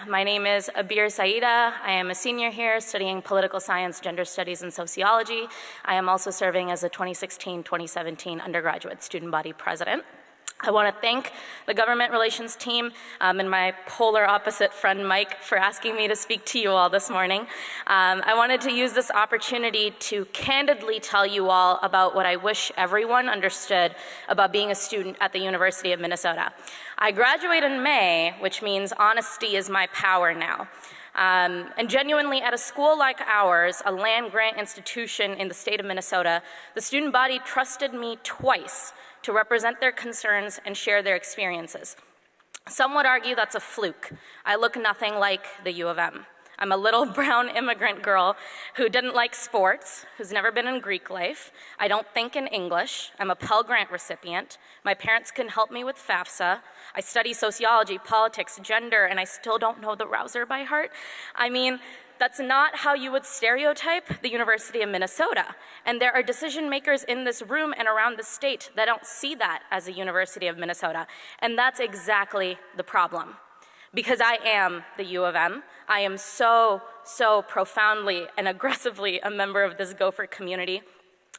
My name is Abeer Syedah. I am a senior here studying political science, gender studies, and sociology. I am also serving as a 2016-2017 undergraduate student body president. I want to thank the government relations team and my polar opposite friend Mike for asking me to speak to you all this morning. I wanted to use this opportunity to candidly tell you all about what I wish everyone understood about being a student at the University of Minnesota. I graduate in May, which means honesty is my power now. And genuinely, at a school like ours, a land-grant institution in the state of Minnesota, the student body trusted me twice to represent their concerns and share their experiences. Some would argue that's a fluke. I look nothing like the U of M. I'm a little brown immigrant girl who didn't like sports, who's never been in Greek life. I don't think in English. I'm a Pell Grant recipient. My parents can help me with FAFSA. I study sociology, politics, gender, and I still don't know the Rouser by heart. I mean, that's not how you would stereotype the University of Minnesota. And there are decision makers in this room and around the state that don't see that as a University of Minnesota. And that's exactly the problem. Because I am the U of M, I am so profoundly and aggressively a member of this Gopher community.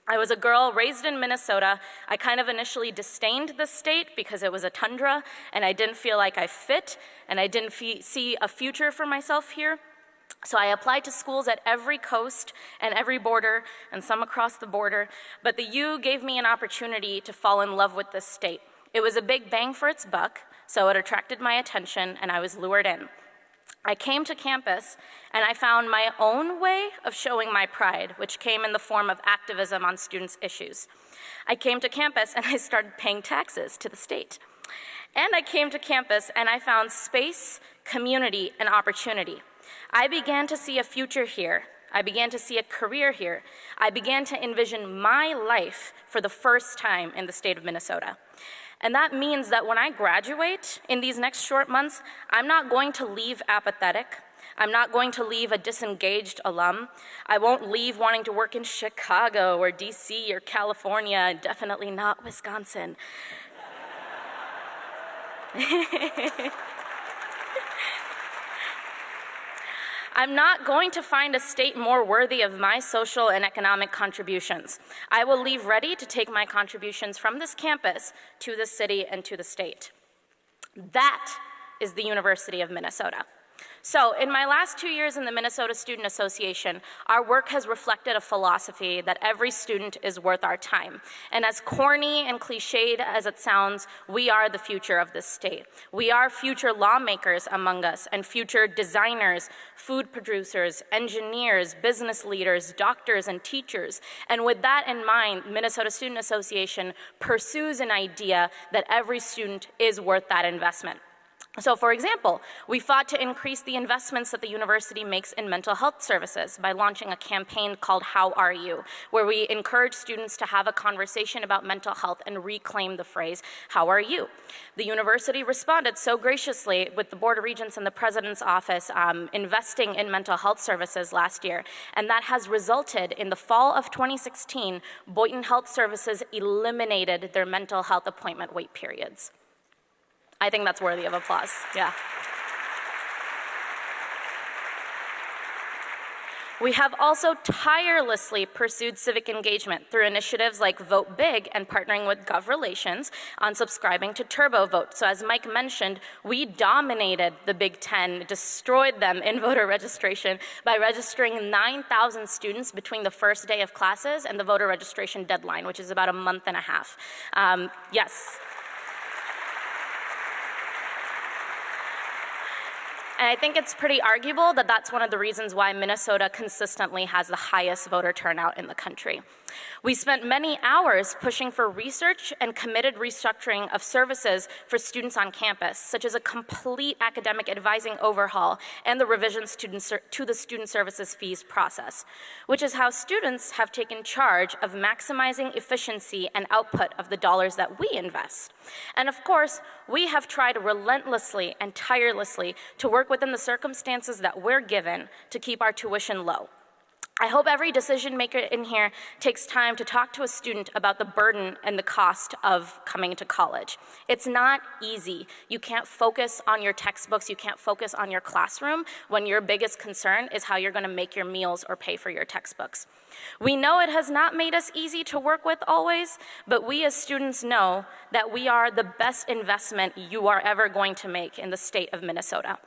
I was a girl raised in Minnesota. I kind of initially disdained the state because it was a tundra, and I didn't feel like I fit, and I didn't see a future for myself here. So I applied to schools at every coast and every border, and some across the border, but the U gave me an opportunity to fall in love with this state. It was a big bang for its buck, so it attracted my attention, and I was lured in. I came to campus, and I found my own way of showing my pride, which came in the form of activism on students' issues. I came to campus, and I started paying taxes to the state. And I came to campus, and I found space, community, and opportunity. I began to see a future here. I began to see a career here. I began to envision my life for the first time in the state of Minnesota. And that means that when I graduate in these next short months, I'm not going to leave apathetic. I'm not going to leave a disengaged alum. I won't leave wanting to work in Chicago or DC or California, and definitely not Wisconsin. I'm not going to find a state more worthy of my social and economic contributions. I will leave ready to take my contributions from this campus to the city and to the state. That is the University of Minnesota. So in my last 2 years in the Minnesota Student Association, our work has reflected a philosophy that every student is worth our time. And as corny and cliched as it sounds, we are the future of this state. We are future lawmakers among us and future designers, food producers, engineers, business leaders, doctors, and teachers. And with that in mind, Minnesota Student Association pursues an idea that every student is worth that investment. So, for example, we fought to increase the investments that the university makes in mental health services by launching a campaign called How Are You?, where we encourage students to have a conversation about mental health and reclaim the phrase, how are you? The university responded so graciously with the Board of Regents and the President's Office investing in mental health services last year, and that has resulted in the fall of 2016, Boynton Health Services eliminated their mental health appointment wait periods. I think that's worthy of applause, yeah. We have also tirelessly pursued civic engagement through initiatives like Vote Big and partnering with Gov Relations on subscribing to TurboVote. So as Mike mentioned, we dominated the Big Ten, destroyed them in voter registration by registering 9,000 students between the first day of classes and the voter registration deadline, which is about a month and a half. Yes. And I think it's pretty arguable that that's one of the reasons why Minnesota consistently has the highest voter turnout in the country. We spent many hours pushing for research and committed restructuring of services for students on campus, such as a complete academic advising overhaul and the revisions to the student services fees process, which is how students have taken charge of maximizing efficiency and output of the dollars that we invest. And of course, we have tried relentlessly and tirelessly to work within the circumstances that we're given to keep our tuition low. I hope every decision maker in here takes time to talk to a student about the burden and the cost of coming to college. It's not easy. You can't focus on your textbooks, you can't focus on your classroom when your biggest concern is how you're going to make your meals or pay for your textbooks. We know it has not made us easy to work with always, but we as students know that we are the best investment you are ever going to make in the state of Minnesota.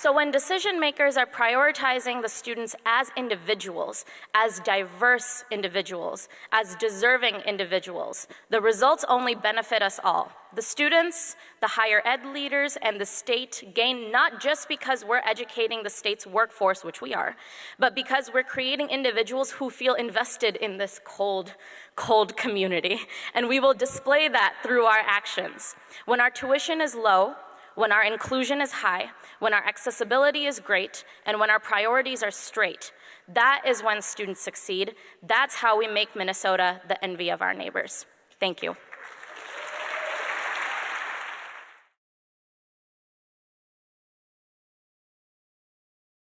So when decision makers are prioritizing the students as individuals, as diverse individuals, as deserving individuals, the results only benefit us all. The students, the higher ed leaders, and the state gain not just because we're educating the state's workforce, which we are, but because we're creating individuals who feel invested in this cold community. And we will display that through our actions. When our tuition is low, when our inclusion is high, when our accessibility is great, and when our priorities are straight, that is when students succeed. That's how we make Minnesota the envy of our neighbors. Thank you.